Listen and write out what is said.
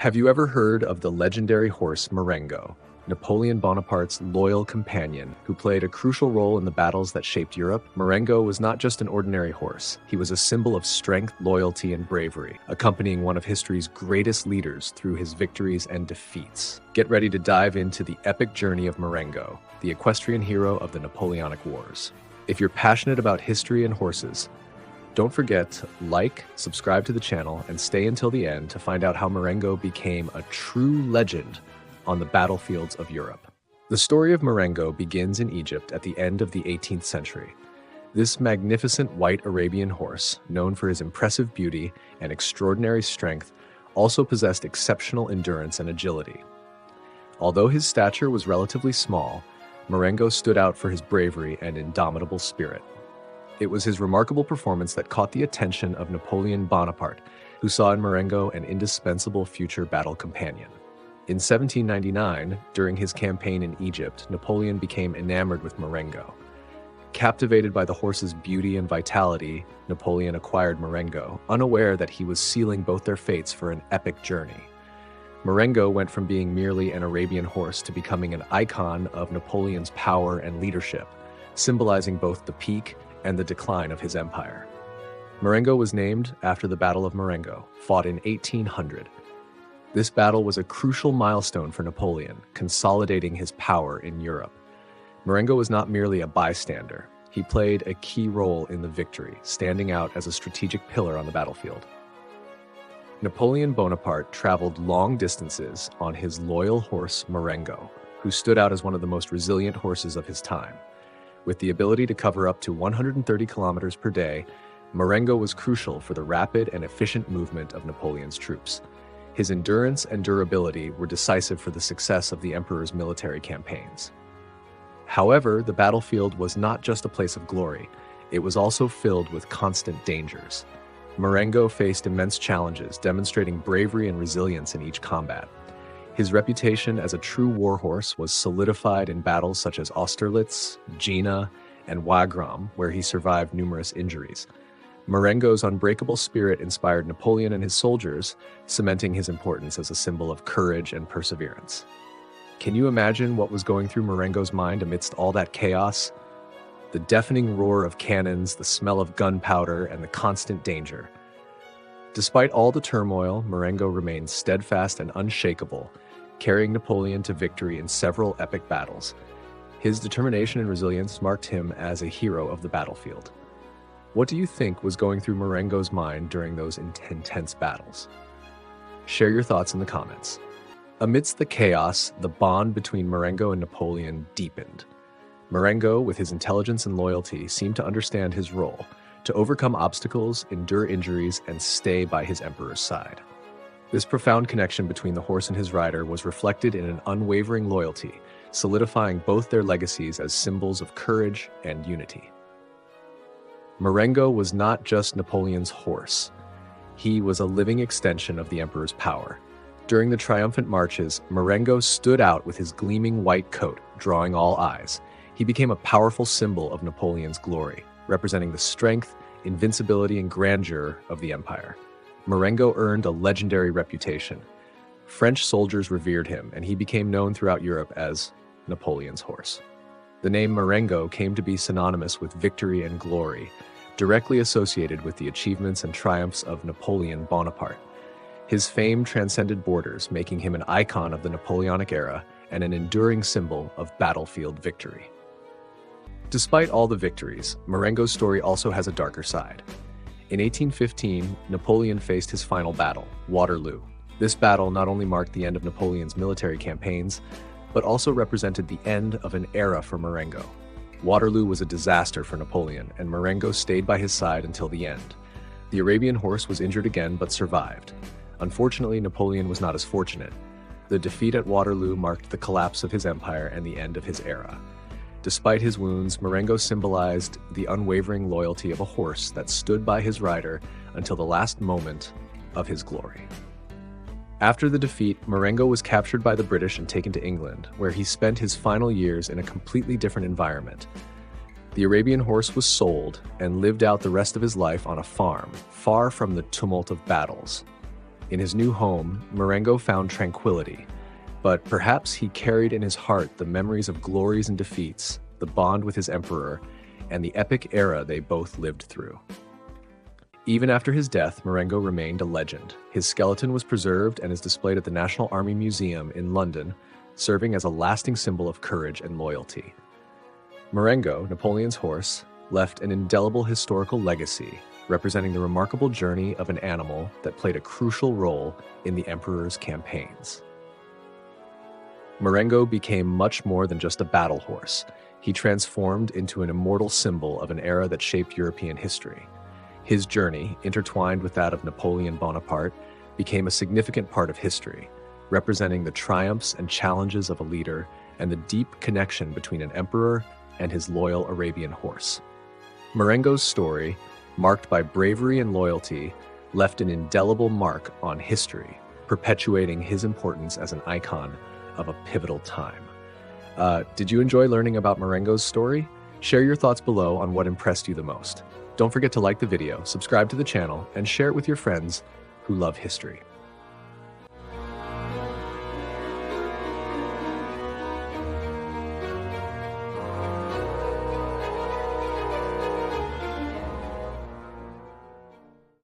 Have you ever heard of the legendary horse Marengo, Napoleon Bonaparte's loyal companion who played a crucial role in the battles that shaped Europe? Marengo was not just an ordinary horse. He was a symbol of strength, loyalty, and bravery, accompanying one of history's greatest leaders through his victories and defeats. Get ready to dive into the epic journey of Marengo, the equestrian hero of the Napoleonic Wars. If you're passionate about history and horses, don't forget to like, subscribe to the channel, and stay until the end to find out how Marengo became a true legend on the battlefields of Europe. The story of Marengo begins in Egypt at the end of the 18th century. This magnificent white Arabian horse, known for his impressive beauty and extraordinary strength, also possessed exceptional endurance and agility. Although his stature was relatively small, Marengo stood out for his bravery and indomitable spirit. It was his remarkable performance that caught the attention of Napoleon Bonaparte, who saw in Marengo an indispensable future battle companion. In 1799, during his campaign in Egypt, Napoleon became enamored with Marengo. Captivated by the horse's beauty and vitality, Napoleon acquired Marengo, unaware that he was sealing both their fates for an epic journey. Marengo went from being merely an Arabian horse to becoming an icon of Napoleon's power and leadership, symbolizing both the peak and the decline of his empire. Marengo was named after the Battle of Marengo, fought in 1800. This battle was a crucial milestone for Napoleon, consolidating his power in Europe. Marengo was not merely a bystander. He played a key role in the victory, standing out as a strategic pillar on the battlefield. Napoleon Bonaparte traveled long distances on his loyal horse Marengo, who stood out as one of the most resilient horses of his time. With the ability to cover up to 130 kilometers per day, Marengo was crucial for the rapid and efficient movement of Napoleon's troops. His endurance and durability were decisive for the success of the emperor's military campaigns. However, the battlefield was not just a place of glory, it was also filled with constant dangers. Marengo faced immense challenges, demonstrating bravery and resilience in each combat. His reputation as a true warhorse was solidified in battles such as Austerlitz, Jena, and Wagram, where he survived numerous injuries. Marengo's unbreakable spirit inspired Napoleon and his soldiers, cementing his importance as a symbol of courage and perseverance. Can you imagine what was going through Marengo's mind amidst all that chaos? The deafening roar of cannons, the smell of gunpowder, and the constant danger. Despite all the turmoil, Marengo remained steadfast and unshakable, carrying Napoleon to victory in several epic battles. His determination and resilience marked him as a hero of the battlefield. What do you think was going through Marengo's mind during those intense battles? Share your thoughts in the comments. Amidst the chaos, the bond between Marengo and Napoleon deepened. Marengo, with his intelligence and loyalty, seemed to understand his role, to overcome obstacles, endure injuries, and stay by his emperor's side. This profound connection between the horse and his rider was reflected in an unwavering loyalty, solidifying both their legacies as symbols of courage and unity. Marengo was not just Napoleon's horse. He was a living extension of the emperor's power. During the triumphant marches, Marengo stood out with his gleaming white coat, drawing all eyes. He became a powerful symbol of Napoleon's glory, representing the strength, invincibility, and grandeur of the empire. Marengo earned a legendary reputation. French soldiers revered him, and he became known throughout Europe as Napoleon's horse. The name Marengo came to be synonymous with victory and glory, directly associated with the achievements and triumphs of Napoleon Bonaparte. His fame transcended borders, making him an icon of the Napoleonic era and an enduring symbol of battlefield victory. Despite all the victories, Marengo's story also has a darker side. In 1815, Napoleon faced his final battle, Waterloo. This battle not only marked the end of Napoleon's military campaigns, but also represented the end of an era for Marengo. Waterloo was a disaster for Napoleon, and Marengo stayed by his side until the end. The Arabian horse was injured again but survived. Unfortunately, Napoleon was not as fortunate. The defeat at Waterloo marked the collapse of his empire and the end of his era. Despite his wounds, Marengo symbolized the unwavering loyalty of a horse that stood by his rider until the last moment of his glory. After the defeat, Marengo was captured by the British and taken to England, where he spent his final years in a completely different environment. The Arabian horse was sold and lived out the rest of his life on a farm, far from the tumult of battles. In his new home, Marengo found tranquility, but perhaps he carried in his heart the memories of glories and defeats, the bond with his emperor, and the epic era they both lived through. Even after his death, Marengo remained a legend. His skeleton was preserved and is displayed at the National Army Museum in London, serving as a lasting symbol of courage and loyalty. Marengo, Napoleon's horse, left an indelible historical legacy, representing the remarkable journey of an animal that played a crucial role in the emperor's campaigns. Marengo became much more than just a battle horse. He transformed into an immortal symbol of an era that shaped European history. His journey, intertwined with that of Napoleon Bonaparte, became a significant part of history, representing the triumphs and challenges of a leader and the deep connection between an emperor and his loyal Arabian horse. Marengo's story, marked by bravery and loyalty, left an indelible mark on history, perpetuating his importance as an icon of a pivotal time. Did you enjoy learning about Marengo's story? Share your thoughts below on what impressed you the most. Don't forget to like the video, subscribe to the channel, and share it with your friends who love history.